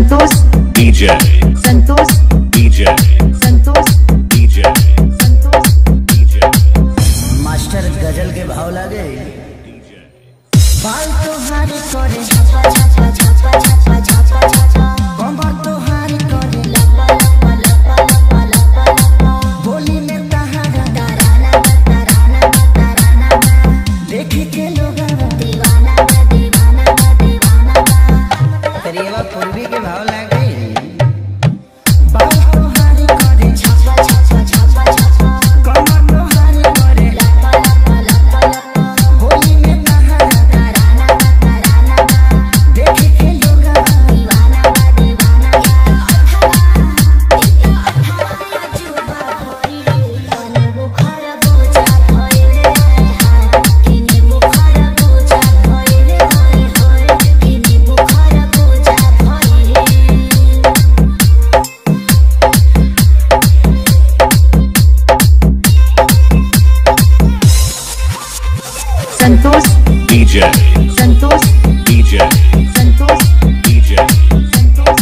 Santosh DJ Santosh DJ Santosh DJ Santosh DJ master ghazal के भाव लागे बाल तोहारी करे छापा छापा छापा छापा छापा छापा कमर तोहारी करे लपा लपा लपा लपा लपा लपा बोली में तहारा तराना तराना तराना देखी के लोग दीवाना दीवाना दीवाना करिएवा पूर्वी के भाव लागे बाल तोहारी करे छापा छापा छापा छापा कमर तोहारी करे लपा लपा लपा लपा बोली में तहारा तराना तराना देखी के लोग दीवाना दीवाना जुबा भइले तने बुखार बोझा भइले हाय किने बुखार बोझा भइले हाय हाय किने बुखार बोझा भइले Santosh DJ Santosh DJ Santosh DJ Santosh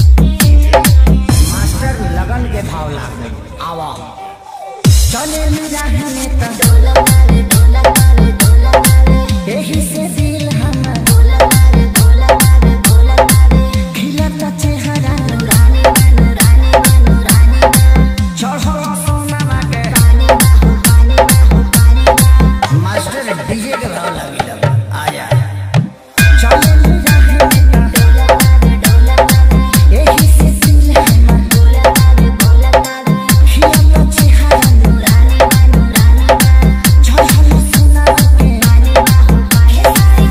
master लगन के भाव लागे आवा चले मेरा हमें तो डोला मारे डोला मारे डोला मारे यही से दिल हम डोला मारे डोला मारे डोला मारे खिलता चेहरा नूरानी नूरानी नूरानी चढ़ो सोना लागे पानी बाहो पानी बाहो पानी बाहो मास्टर डीजे के भाव लागे आ जा चले मेरा हमें तो डोला मारे यही से दिल हम डोला मारे खिलता चेहरा नूरानी नूरानी चढ़ो सोना लागे पानी बाहो पानी हे सारी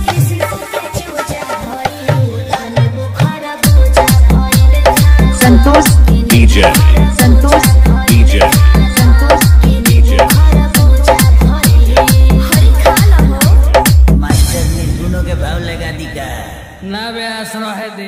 कृष्णा के चूजा भइले तने बुखार बोझा भइले Santosh DJ Santosh DJ Santosh DJ master निर्गुणों के भाव लगा दी का ना बे आश्रय दे।